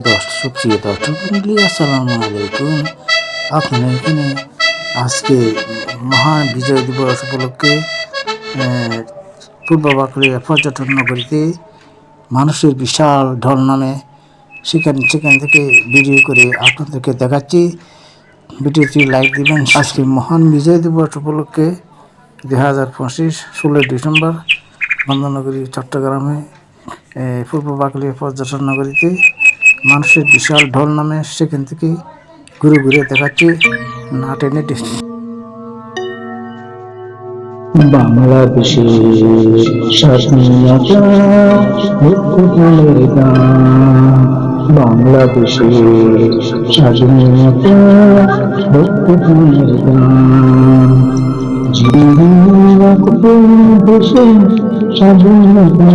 সুপ্রিয় দর্শক মন্ডলী, আসসালামু আলাইকুম। আপনারা এখানে আজকে মহান বিজয় দিবস উপলক্ষে পূর্ব বাঁকুড়িয়া পর্যটন নগরীতে মানুষের বিশাল ঢল নামে সেখান থেকে ভিডিও করে আপনাদেরকে দেখাচ্ছি। ভিডিওটি লাইক দিবেন। আজকে মহান বিজয় দিবস উপলক্ষে 2025 16 ডিসেম্বর বন্দরনগরী চট্টগ্রামে পূর্ব বাঁকুড়িয়া পর্যটন নগরীতে মানুষের বিশাল ঢল নামে সেখান থেকে ঘুরে ঘুরে দেখাচ্ছি। না টেনে বাংলাদেশের স্বাধীনতা মুক্তির গান, বাংলাদেশের স্বাধীনতা মুক্তির গান, জীবন রাখবো দেশে স্বাধীনতা,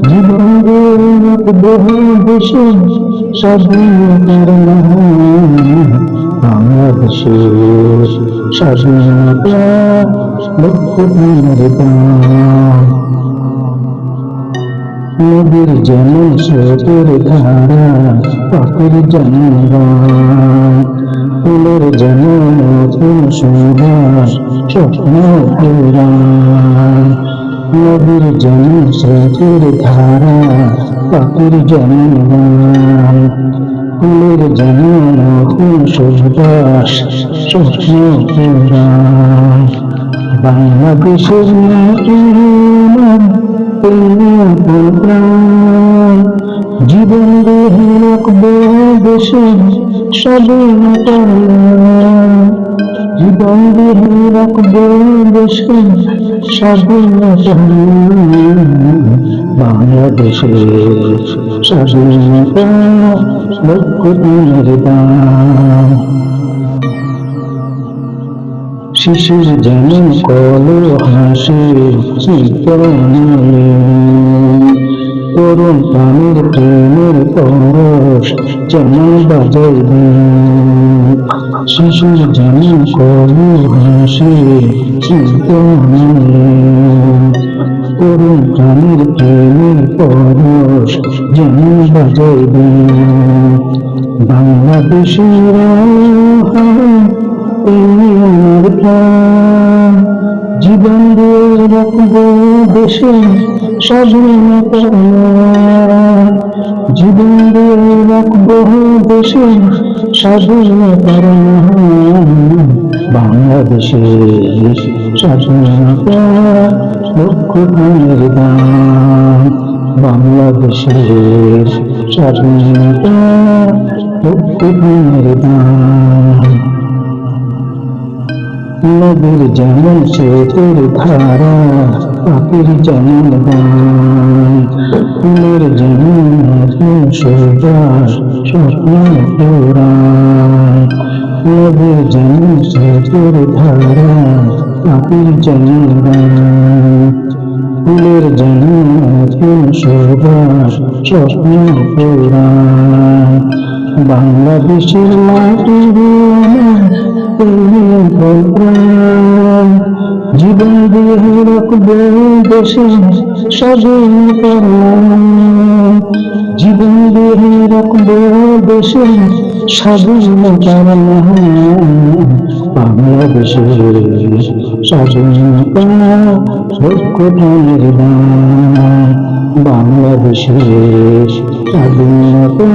জীবন রাখবো দেশে স্বাধীনতার বাংলাদেশের স্বাধীনতা মুক্তির গান। নদীর যেমন স্রোতের ধারা, পাখির যেমন গান, ফুলের যেমন নতুন সুবাস, স্বপ্ন পুরাণ। নদীর যেমন স্রোতের ধারা, পাখির যেমন গান, ফুলের যেমন নতুন সুবাস, স্বপ্ন পুরাণ। বাংলাদেশের মাটির জীবন দিয়ে রাখবো দেশের স্বাধীনতা, জীবন দিয়ে রাখবো দেশের স্বাধীনতা, বাংলাদেশের স্বাধীনতা মুক্তির গান। শিশুর যেমন কলো হাসে তরুণ প্রাণীর প্রেমের পরশ যেমন বাজাইবে। শিশুর যেমন কলো হাসে তরুণ প্রাণীর প্রেমের পরশ যেমন বাজাইবে। বাংলাদেশের জীবন দিয়ে রাখবো দেশে স্বাধীনতা, জীবন দিয়ে রাখবো দেশে স্বাধীনতার বাংলাদেশের স্বাধীনতা মুক্তির গান, বাংলাদেশের স্বাধীনতা মুক্তির গান। নদীর যেমন স্রোতের ধারা, পাখির যেমন গান, ফুলের যেমন নতুন সুবাস, স্বপ্ন পুরাণ। নদীর যেমন স্রোতের ধারা, পাখির যেমন গান, ফুলের যেমন নতুন সুবাস, স্বপ্ন পুরাণ। বাংলাদেশের মাটির জীবন দিয়ে রাখবো দেশের স্বাধীনতা, জীবন দিয়ে রাখবো দেশের স্বাধীনতার বাংলাদেশের স্বাধীনতা মুক্তির গান, বাংলাদেশের স্বাধীনতা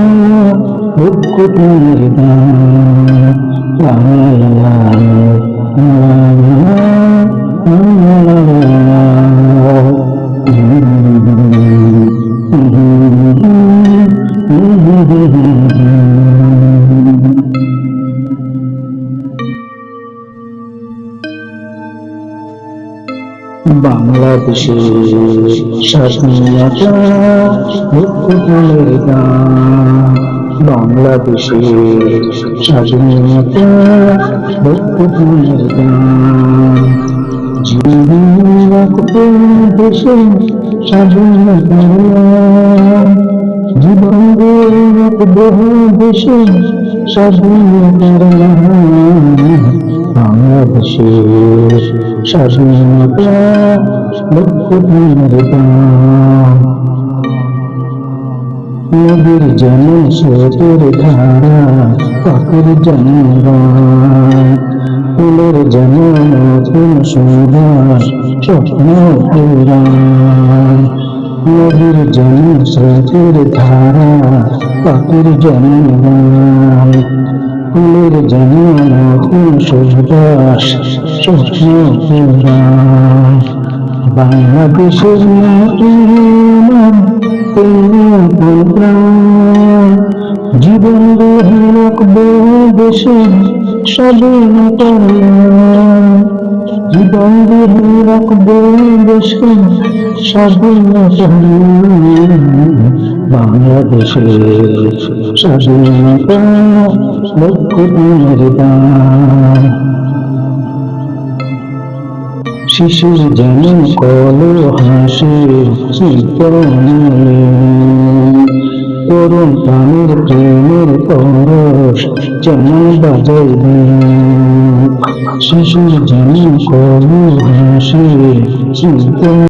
মুক্তির গান। বাংলাদেশের স্বাধীনতা মুক্তির গান, বাংলাদেশের স্বাধীনতা মুক্তির গান। জীবন রাখবো দেশে স্বাধীনতা, জীবন রাখবো দেশে স্বাধীনতার বাংলাদেশের স্বাধীনতা মুক্তির গান। নদীর যেন স্রোতের ধারা, পাখির যেন গান, ফুলের যেন নতুন সুবাস, স্বপ্ন পুরাণ। নদীর যেন স্রোতের ধারা, পাখির যেন গান, ফুলের যেন নতুন সুবাস, স্বপ্ন পুরাণ। বাংলাদেশের নাম প্রাণ, জীবন দিয়ে রাখবো দেশের স্বাধীনতার নাম। জীবন দিয়ে রাখবো দেশের স্বাধীনতার নাম। বাংলাদেশের স্বাধীনতা লক্ষ প্রাণের দান। শিশুর যেন কলো হাসে করুণ প্রাণের প্রেমের পরশ যেন বাজাইবে। শিশুর যেন কলো হাসে